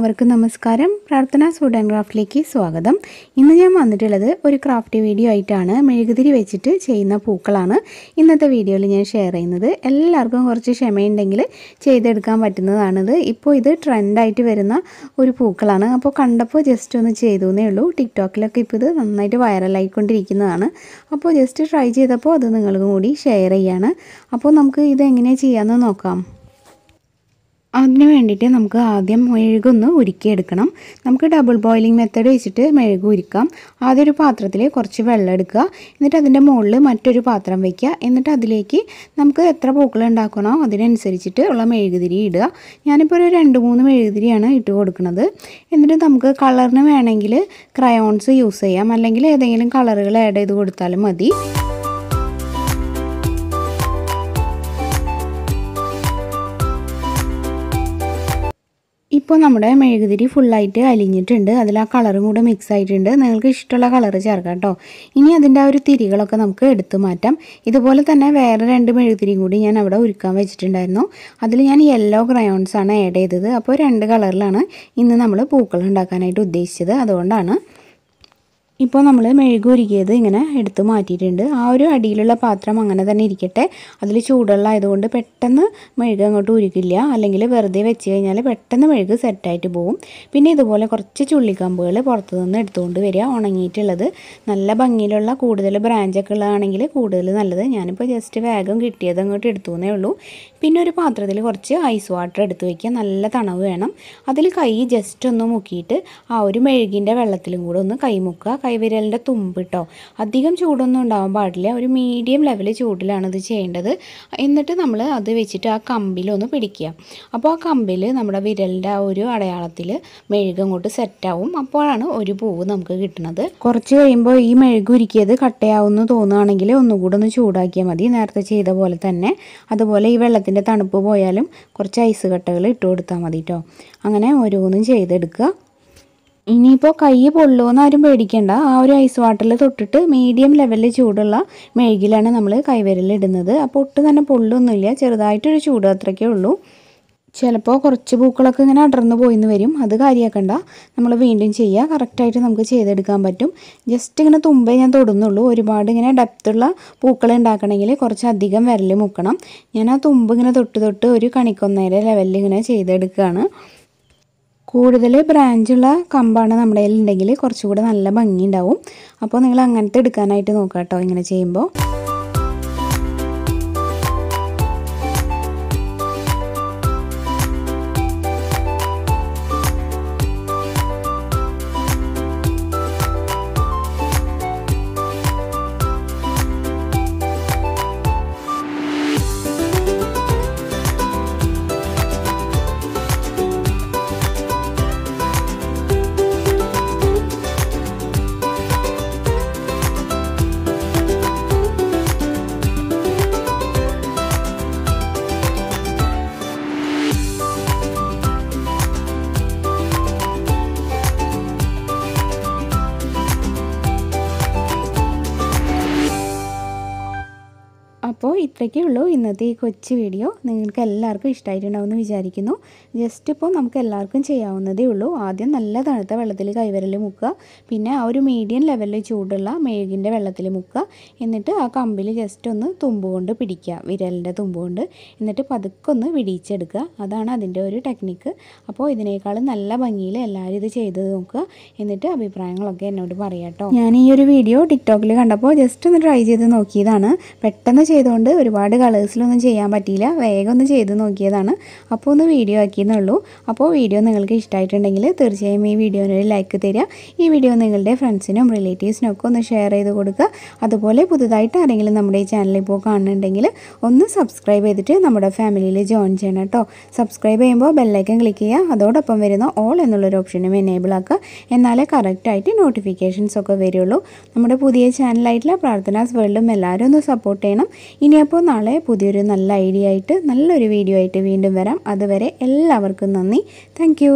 എല്ലാവർക്കും നമസ്കാരം. പ്രാർത്ഥനാസ് food and ക്രാഫ്റ്റിലേക്ക് സ്വാഗതം. ഇന്ന് ഞാൻ വന്നിട്ടുള്ളത് ഒരു ക്രാഫ്റ്റ് വീഡിയോ ആയിട്ടാണ്. മെഴുകുതിരി വെച്ചിട്ട് ചെയ്യുന്ന പൂക്കളാണ് ഇന്നത്തെ വീഡിയോയിൽ ഞാൻ ഷെയർ ചെയ്യുന്നത്. എല്ലാവർക്കും കുറച്ച് ക്ഷമയുണ്ടെങ്കിൽ ചെയ്തെടുക്കാൻ പറ്റുന്നതാണിത്. ഇപ്പോൾ ഇത് ട്രെൻഡായിട്ട് വരുന്ന ഒരു പൂക്കളാണ്. അപ്പോൾ കണ്ടപ്പോൾ ജസ്റ്റ് ഒന്ന് ചെയ്തു എന്നേ ഉള്ളൂ. ടിക്ടോക്കിലൊക്കെ ഇപ്പോൾ ഇത് നന്നായിട്ട് വൈറലായിക്കൊണ്ടിരിക്കുന്നതാണ്. അപ്പോൾ ജസ്റ്റ് ട്രൈ ചെയ്തപ്പോൾ അത് നിങ്ങൾക്കും കൂടി ഷെയർ ചെയ്യാണ്. അപ്പോൾ നമുക്ക് ഇത് എങ്ങനെയാണ് ചെയ്യാമെന്ന് നോക്കാം. അതിന് വേണ്ടിയിട്ട് നമുക്ക് ആദ്യം മെഴുകൊന്ന് ഉരുക്കിയെടുക്കണം. നമുക്ക് ഡബിൾ ബോയിലിംഗ് മെത്തേഡ് വെച്ചിട്ട് മെഴുക് ഉരുക്കാം. ആദ്യം ഒരു പാത്രത്തിൽ കുറച്ച് വെള്ളം എടുക്കുക. എന്നിട്ട് അതിൻ്റെ മുകളിൽ മറ്റൊരു പാത്രം വയ്ക്കുക. എന്നിട്ട് അതിലേക്ക് നമുക്ക് എത്ര പൂക്കൾ ഉണ്ടാക്കണോ അതിനനുസരിച്ചിട്ട് ഉള്ള മെഴുകുതിരി ഇടുക. ഞാനിപ്പോൾ ഒരു 2-3 മെഴുകുതിരിയാണ് ഇട്ട് കൊടുക്കുന്നത്. എന്നിട്ട് നമുക്ക് കളറിന് വേണമെങ്കിൽ ക്രയോൺസ് യൂസ് ചെയ്യാം, അല്ലെങ്കിൽ ഏതെങ്കിലും കളറുകൾ ആഡ് ചെയ്ത് കൊടുത്താലും മതി. ഇപ്പോൾ നമ്മുടെ മെഴുകുതിരി ഫുള്ളായിട്ട് അലിഞ്ഞിട്ടുണ്ട്. അതിൽ ആ കളറും കൂടെ മിക്സ് ആയിട്ടുണ്ട്. നിങ്ങൾക്ക് ഇഷ്ടമുള്ള കളർ ചേർക്കാം കേട്ടോ. ഇനി അതിൻ്റെ ആ ഒരു തിരികളൊക്കെ നമുക്ക് എടുത്തു മാറ്റാം. ഇതുപോലെ തന്നെ വേറെ 2 മെഴുകുതിരിയും കൂടി ഞാൻ അവിടെ ഉരുക്കാൻ വെച്ചിട്ടുണ്ടായിരുന്നു. അതിൽ ഞാൻ യെല്ലോ ക്രയോൺസാണ് ആഡ് ചെയ്തത്. അപ്പോൾ 2 കളറിലാണ് ഇന്ന് നമ്മൾ പൂക്കൾ ഉണ്ടാക്കാനായിട്ട് ഉദ്ദേശിച്ചത്. അതുകൊണ്ടാണ് ഇപ്പോൾ നമ്മൾ മെഴുക് ഉരുക്കിയത് ഇങ്ങനെ എടുത്ത് മാറ്റിയിട്ടുണ്ട്. ആ ഒരു അടിയിലുള്ള പാത്രം അങ്ങനെ തന്നെ ഇരിക്കട്ടെ. അതിൽ ചൂടുള്ള ആയതുകൊണ്ട് പെട്ടെന്ന് മെഴുക് അങ്ങോട്ട് ഉരുക്കില്ല. അല്ലെങ്കിൽ വെറുതെ വെച്ച് കഴിഞ്ഞാൽ പെട്ടെന്ന് മെഴുക് സെറ്റായിട്ട് പോകും. പിന്നെ ഇതുപോലെ കുറച്ച് ചുള്ളിക്കമ്പുകൾ പുറത്തു നിന്ന് എടുത്തുകൊണ്ട് വരിക, ഉണങ്ങിയിട്ടുള്ളത്. നല്ല ഭംഗിയിലുള്ള കൂടുതൽ ബ്രാഞ്ചൊക്കെ ഉള്ളതാണെങ്കിൽ കൂടുതൽ നല്ലത്. ഞാനിപ്പോൾ ജസ്റ്റ് വേഗം കിട്ടിയത് അങ്ങോട്ട് എടുത്തു എന്നേ ഉള്ളൂ. പിന്നെ ഒരു പാത്രത്തിൽ കുറച്ച് ഐസ് വാട്ടർ എടുത്ത് വയ്ക്കുക. നല്ല തണവ് വേണം. അതിൽ കൈ ജസ്റ്റ് ഒന്ന് മുക്കിയിട്ട് ആ ഒരു മെഴുകിൻ്റെ വെള്ളത്തിലും കൂടെ ഒന്ന് കൈ മുക്കുക. കൈവിരലിൻ്റെ തുമ്പ് കേട്ടോ. അധികം ചൂടൊന്നും ഉണ്ടാവാൻ പാടില്ല. ഒരു മീഡിയം ലെവൽ ചൂടിലാണ് ഇത് ചെയ്യേണ്ടത്. എന്നിട്ട് നമ്മൾ അത് വെച്ചിട്ട് ആ കമ്പിലൊന്ന് പിടിക്കുക. അപ്പോൾ ആ കമ്പിൽ നമ്മുടെ വിരലിൻ്റെ ആ ഒരു അടയാളത്തിൽ മെഴുക് അങ്ങോട്ട് സെറ്റാവും. അപ്പോഴാണ് ഒരു പൂവ് നമുക്ക് കിട്ടുന്നത്. കുറച്ച് കഴിയുമ്പോൾ ഈ മെഴുക് ഉരുക്കിയത് കട്ടയാവുമെന്ന് തോന്നുകയാണെങ്കിൽ ഒന്നുകൂടെ ഒന്ന് ചൂടാക്കിയാൽ മതി, നേരത്തെ ചെയ്ത പോലെ തന്നെ. അതുപോലെ ഈ വെള്ളത്തിൻ്റെ തണുപ്പ് പോയാലും കുറച്ച് ഐസ് കട്ടകൾ ഇട്ട് കൊടുത്താൽ മതി കേട്ടോ. അങ്ങനെ ഓരോന്നും ചെയ്തെടുക്കുക. ഇനിയിപ്പോൾ കൈ പൊള്ളുമെന്ന് ആരും പേടിക്കേണ്ട. ആ ഒരു ഐസ് വാട്ടറിൽ തൊട്ടിട്ട് മീഡിയം ലെവലിൽ ചൂടുള്ള മെഴുകിലാണ് നമ്മൾ കൈവിരലിൽ ഇടുന്നത്. അപ്പോൾ ഒട്ടും തന്നെ പൊള്ളൊന്നുമില്ല, ചെറുതായിട്ടൊരു ചൂട് അത്രയ്ക്കേ ഉള്ളൂ. ചിലപ്പോൾ കുറച്ച് പൂക്കളൊക്കെ ഇങ്ങനെ അടർന്നു പോയിന്ന് വരും. അത് കാര്യമാക്കണ്ട, നമ്മൾ വീണ്ടും ചെയ്യുക. കറക്റ്റായിട്ട് നമുക്ക് ചെയ്തെടുക്കാൻ പറ്റും. ജസ്റ്റ് ഇങ്ങനെ തുമ്പേ ഞാൻ തൊടുന്നുള്ളൂ. ഒരുപാട് ഇങ്ങനെ ഡെപ്തുള്ള പൂക്കൾ ഉണ്ടാക്കണമെങ്കിൽ കുറച്ചധികം വിരൽ മുക്കണം. ഞാൻ ആ തുമ്പ് ഇങ്ങനെ തൊട്ട് ഒരു കണിക്കൊന്നേരെ ലെവലിൽ ഇങ്ങനെ ചെയ്തെടുക്കുകയാണ്. കൂടുതൽ ബ്രാഞ്ചുള്ള കമ്പാണ് നമ്മുടെ കയ്യിൽ ഉണ്ടെങ്കിൽ കുറച്ചുകൂടെ നല്ല ഭംഗി ഉണ്ടാവും. അപ്പോൾ നിങ്ങൾ അങ്ങനത്തെ എടുക്കാനായിട്ട് നോക്കാം കേട്ടോ ഇങ്ങനെ ചെയ്യുമ്പോൾ. അപ്പോൾ ഇത്രയ്ക്കേ ഉള്ളൂ ഇന്നത്തെ ഈ കൊച്ചു വീഡിയോ. നിങ്ങൾക്ക് എല്ലാവർക്കും ഇഷ്ടമായിട്ടുണ്ടാവുമെന്ന് വിചാരിക്കുന്നു. ജസ്റ്റ് ഇപ്പോൾ നമുക്ക് എല്ലാവർക്കും ചെയ്യാവുന്നതേ ഉള്ളൂ. ആദ്യം നല്ല തണുത്ത വെള്ളത്തിൽ കൈവിരൽ മുക്കുക. പിന്നെ ആ ഒരു മീഡിയം ലെവലിൽ ചൂടുള്ള മെഴുകിൻ്റെ വെള്ളത്തിൽ മുക്കുക. എന്നിട്ട് ആ കമ്പിൽ ജസ്റ്റ് ഒന്ന് തുമ്പ് കൊണ്ട് പിടിക്കുക, വിരലിൻ്റെ തുമ്പ് കൊണ്ട്. എന്നിട്ട് പതുക്കെ ഒന്ന് വിടിയിച്ചെടുക്കുക. അതാണ് അതിൻ്റെ ഒരു ടെക്നിക്ക്. അപ്പോൾ ഇതിനേക്കാളും നല്ല ഭംഗിയിൽ എല്ലാവരും ഇത് ചെയ്ത് നോക്കുക. എന്നിട്ട് അഭിപ്രായങ്ങളൊക്കെ എന്നോട് പറയാം കേട്ടോ. ഞാൻ ഈ ഒരു വീഡിയോ ടിക്ടോക്കിൽ കണ്ടപ്പോൾ ജസ്റ്റ് ഒന്ന് ട്രൈ ചെയ്ത് നോക്കിയതാണ്. പെട്ടെന്ന് ചെയ്തുകൊണ്ട് ഒരുപാട് കളേഴ്സിലൊന്നും ചെയ്യാൻ പറ്റിയില്ല. വേഗം ഒന്ന് ചെയ്ത് നോക്കിയതാണ്. അപ്പോൾ ഒന്ന് വീഡിയോ ആക്കിയെന്നുള്ളൂ. അപ്പോൾ വീഡിയോ നിങ്ങൾക്ക് ഇഷ്ടമായിട്ടുണ്ടെങ്കിൽ തീർച്ചയായും ഈ വീഡിയോന് ഒരു ലൈക്ക് തരിക. ഈ വീഡിയോ നിങ്ങളുടെ ഫ്രണ്ട്സിനും റിലേറ്റീവ്സിനും ഒക്കെ ഒന്ന് ഷെയർ ചെയ്ത് കൊടുക്കുക. അതുപോലെ പുതുതായിട്ട് ആരെങ്കിലും നമ്മുടെ ഈ ചാനൽ ഇപ്പോൾ കാണുന്നുണ്ടെങ്കിൽ ഒന്ന് സബ്സ്ക്രൈബ് ചെയ്തിട്ട് നമ്മുടെ ഫാമിലിയിൽ ജോയിൻ ചെയ്യണം കേട്ടോ. സബ്സ്ക്രൈബ് ചെയ്യുമ്പോൾ ബെല്ലൈക്കൺ ക്ലിക്ക് ചെയ്യുക. അതോടൊപ്പം വരുന്ന ഓൾ എന്നുള്ളൊരു ഓപ്ഷനും എനേബിൾ ആക്കുക. എന്നാലേ കറക്റ്റായിട്ട് നോട്ടിഫിക്കേഷൻസ് ഒക്കെ വരുള്ളൂ. നമ്മുടെ പുതിയ ചാനലായിട്ടുള്ള പ്രാർത്ഥനാസ് വേൾഡും എല്ലാവരും ഒന്ന് സപ്പോർട്ട് ചെയ്യണം. ഇനിയപ്പോൾ നാളെ പുതിയൊരു നല്ല ഐഡിയ ആയിട്ട് നല്ലൊരു വീഡിയോ ആയിട്ട് വീണ്ടും വരാം. അതുവരെ എല്ലാവർക്കും നന്ദി. താങ്ക്